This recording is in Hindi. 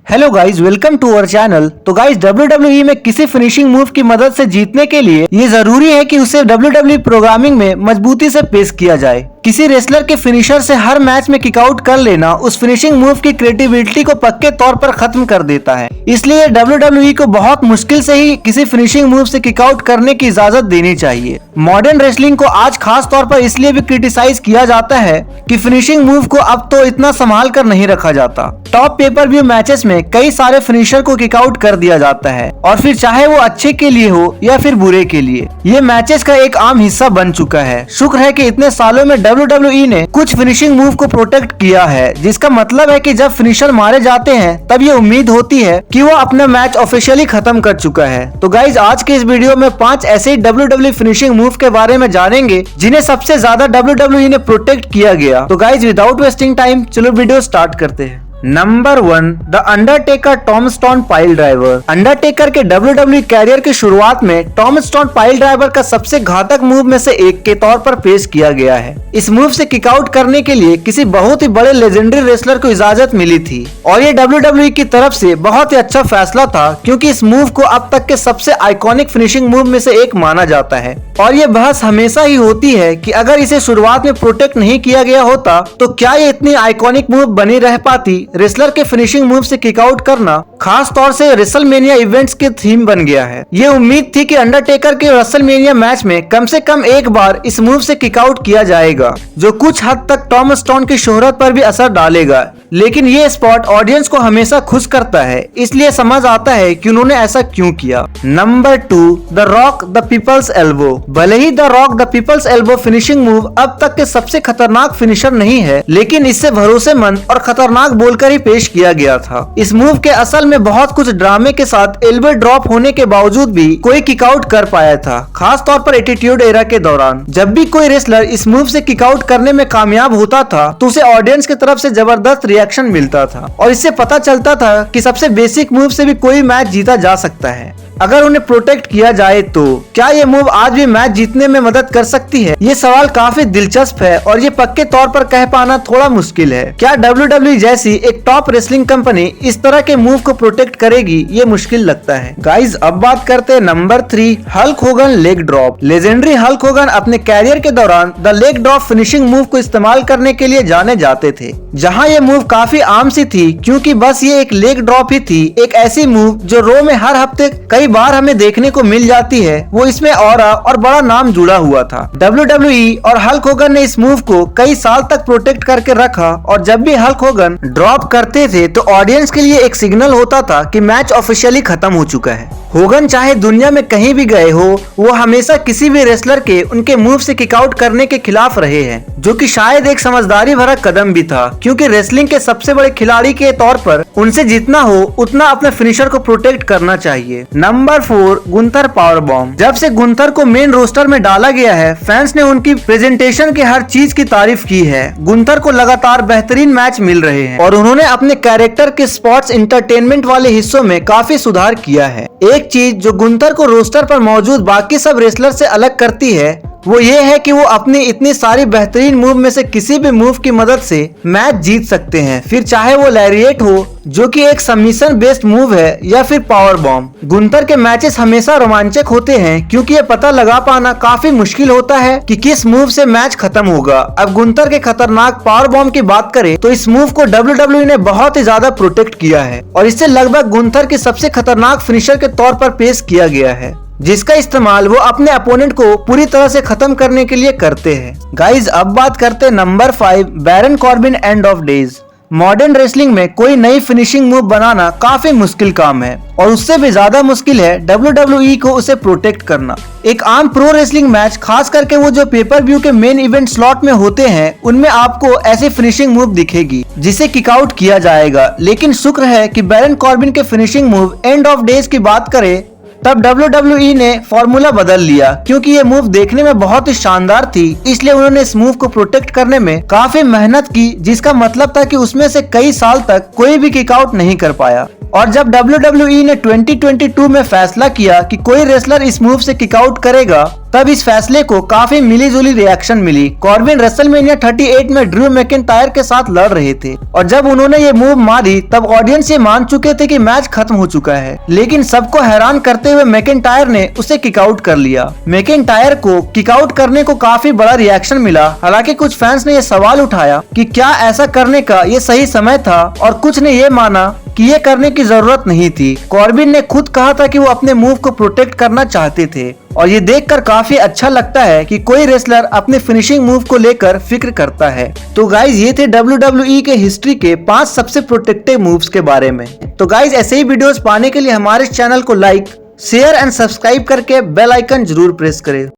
Hello guys, welcome to our channel. तो गाइज WWE में किसी फिनिशिंग मूव की मदद से जीतने के लिए ये जरूरी है कि उसे WWE प्रोग्रामिंग में मजबूती से पेश किया जाए। किसी रेसलर के फिनिशर से हर मैच में किकआउट कर लेना उस फिनिशिंग मूव की क्रिएटिविटी को पक्के तौर पर खत्म कर देता है। इसलिए WWE को बहुत मुश्किल से ही किसी फिनिशिंग मूव से किकआउट करने की इजाजत देनी चाहिए। मॉडर्न रेसलिंग को आज खास तौर पर इसलिए भी क्रिटिसाइज किया जाता है कि फिनिशिंग मूव को अब तो इतना संभाल कर नहीं रखा जाता। टॉप पेपर व्यू मैचेस में कई सारे फिनिशर को किकआउट कर दिया जाता है और फिर चाहे वो अच्छे के लिए हो या फिर बुरे के लिए, ये मैचेस का एक आम हिस्सा बन चुका है। शुक्र है कि इतने सालों में WWE ने कुछ फिनिशिंग मूव को प्रोटेक्ट किया है, जिसका मतलब है कि जब फिनिशर मारे जाते हैं तब ये उम्मीद होती है कि वो अपना मैच ऑफिशियली खत्म कर चुका है। तो गाइज, आज के इस वीडियो में 5 ऐसे WWE फिनिशिंग मूव के बारे में जानेंगे जिन्हें सबसे ज्यादा WWE ने प्रोटेक्ट किया गया। तो गाइज, विदाउट वेस्टिंग टाइम चलो वीडियो स्टार्ट करते हैं। Number 1, the Undertaker tombstone pile driver. Undertaker के WWE कैरियर की शुरुआत में टॉमस्टोन पाइल ड्राइवर का सबसे घातक मूव में से एक के तौर पर पेश किया गया है। इस मूव से किकआउट करने के लिए किसी बहुत ही बड़े लेजेंडरी रेसलर को इजाजत मिली थी और ये WWE की तरफ से बहुत ही अच्छा फैसला था, क्योंकि इस मूव को अब तक के सबसे आइकॉनिक फिनिशिंग मूव में से एक माना जाता है। और ये बहस हमेशा ही होती है कि अगर इसे शुरुआत में प्रोटेक्ट नहीं किया गया होता तो क्या ये इतनी आइकॉनिक मूव बनी रह पाती। रेसलर के फिनिशिंग मूव से किकआउट करना खास तौर से रेसलमेनिया इवेंट्स के थीम बन गया है। ये उम्मीद थी कि अंडरटेकर के रेसलमेनिया मैच में कम से कम एक बार इस मूव से किकआउट किया जाएगा, जो कुछ हद तक टॉमस्टोन की शोहरत पर भी असर डालेगा। लेकिन ये स्पॉट ऑडियंस को हमेशा खुश करता है, इसलिए समझ आता है कि उन्होंने ऐसा क्यों किया। Number 2, the rock the people's elbow. भले ही the rock the people's elbow finishing move अब तक के सबसे खतरनाक फिनिशर नहीं है, लेकिन इससे भरोसेमंद और खतरनाक बोलकर ही पेश किया गया था। इस मूव के असल में बहुत कुछ ड्रामे के साथ एल्बो ड्रॉप होने के बावजूद भी कोई किकआउट कर पाया था, खास तौर पर एटीट्यूड एरा के दौरान। जब भी कोई रेसलर इस मूव से किकआउट करने में कामयाब होता था तो उसे ऑडियंस की तरफ से जबरदस्त रिएक्शन मिलता था और इससे पता चलता था कि सबसे बेसिक मूव से भी कोई मैच जीता जा सकता है अगर उन्हें प्रोटेक्ट किया जाए। तो क्या ये मूव आज भी मैच जीतने में मदद कर सकती है? ये सवाल काफी दिलचस्प है और ये पक्के तौर पर कह पाना थोड़ा मुश्किल है। क्या WWE जैसी एक टॉप रेसलिंग कंपनी इस तरह के मूव को प्रोटेक्ट करेगी? ये मुश्किल लगता है। गाइज, अब बात करते हैं number 3, Hulk Hogan leg drop. Legendary Hulk Hogan अपने कैरियर के दौरान the leg drop finishing move को इस्तेमाल करने के लिए जाने जाते थे, जहाँ ये मूव काफी आम सी थी, क्योंकि बस ये एक लेग ड्रॉप ही थी। एक ऐसी मूव जो रो में हर हफ्ते कई बार हमें देखने को मिल जाती है। वो इसमें ऑरा और बड़ा नाम जुड़ा हुआ था। WWE और हल्क होगन ने इस मूव को कई साल तक प्रोटेक्ट करके रखा और जब भी हल्क होगन ड्रॉप करते थे तो ऑडियंस के लिए एक सिग्नल होता था कि मैच ऑफिशियली खत्म हो चुका है। होगन चाहे दुनिया में कहीं भी गए हो, वो हमेशा किसी भी रेसलर के उनके मूव से किकआउट करने के खिलाफ रहे हैं, जो कि शायद एक समझदारी भरा कदम भी था, क्योंकि रेसलिंग के सबसे बड़े खिलाड़ी के तौर पर उनसे जितना हो उतना अपने फिनिशर को प्रोटेक्ट करना चाहिए। Number 4, Gunther power bomb. जब से गुंथर को मेन रोस्टर में डाला गया है, फैंस ने उनकी प्रेजेंटेशन की हर चीज की तारीफ की है। गुंथर को लगातार बेहतरीन मैच मिल रहे हैं और उन्होंने अपने कैरेक्टर के स्पोर्ट्स एंटरटेनमेंट वाले हिस्सों में काफी सुधार किया है। एक चीज जो गुंथर को रोस्टर पर मौजूद बाकी सब रेसलर से अलग करती है वो ये है कि वो अपनी इतनी सारी बेहतरीन मूव में से किसी भी मूव की मदद से मैच जीत सकते हैं, फिर चाहे वो लैरिएट हो, जो कि एक सबमिशन बेस्ड मूव है, या फिर पावर बॉम्ब। गुंथर के मैचेस हमेशा रोमांचक होते हैं, क्योंकि ये पता लगा पाना काफी मुश्किल होता है कि किस मूव से मैच खत्म होगा। अब गुंथर के खतरनाक पावर बॉम्ब की बात करें तो इस मूव को WWE ने बहुत ही ज्यादा प्रोटेक्ट किया है और इससे लगभग गुंथर की सबसे खतरनाक फिनिशर के तौर पर पेश किया गया है, जिसका इस्तेमाल वो अपने अपोनेंट को पूरी तरह से खत्म करने के लिए करते हैं। गाइज, अब बात करते हैं number 5, Baron Corbin end of days. Modern wrestling में कोई नई फिनिशिंग मूव बनाना काफी मुश्किल काम है और उससे भी ज्यादा मुश्किल है WWE को उसे प्रोटेक्ट करना। एक आम प्रो रेसलिंग मैच, खास करके वो जो पेपर व्यू के मेन इवेंट स्लॉट में होते हैं, उनमें आपको ऐसी फिनिशिंग मूव दिखेगी जिसे किकआउट किया जाएगा। लेकिन शुक्र है कि बैरन कॉर्बिन के finishing move and of days की बात करें तब WWE ने फॉर्मूला बदल लिया, क्योंकि ये मूव देखने में बहुत ही शानदार थी, इसलिए उन्होंने इस मूव को प्रोटेक्ट करने में काफी मेहनत की, जिसका मतलब था कि उसमें से कई साल तक कोई भी किकआउट नहीं कर पाया। और जब WWE ने 2022 में फैसला किया कि कोई रेसलर इस मूव से किक आउट करेगा, तब इस फैसले को काफी मिलीजुली रिएक्शन मिली। कॉर्बिन रेसलमेनिया 38 में ड्रू मैकिंटायर के साथ लड़ रहे थे और जब उन्होंने ये मूव मारी तब ऑडियंस ये मान चुके थे कि मैच खत्म हो चुका है, लेकिन सबको हैरान करते हुए मैकिंटायर ने उसे किक आउट कर लिया। मैकिंटायर को किक आउट करने को काफी बड़ा रिएक्शन मिला। हालांकि कुछ फैंस ने यह सवाल उठाया कि क्या ऐसा करने का ये सही समय था, और कुछ ने ये माना कि ये करने की जरूरत नहीं थी। कॉर्बिन ने खुद कहा था कि वो अपने मूव को प्रोटेक्ट करना चाहते थे और ये देखकर काफी अच्छा लगता है कि कोई रेसलर अपने फिनिशिंग मूव को लेकर फिक्र करता है। तो गाइज ये थे WWE के हिस्ट्री के 5 सबसे प्रोटेक्टिव मूव्स के बारे में। तो गाइज ऐसे ही वीडियोस पाने के लिए हमारे चैनल को लाइक, शेयर एंड सब्सक्राइब करके बेल आइकन जरूर प्रेस करें।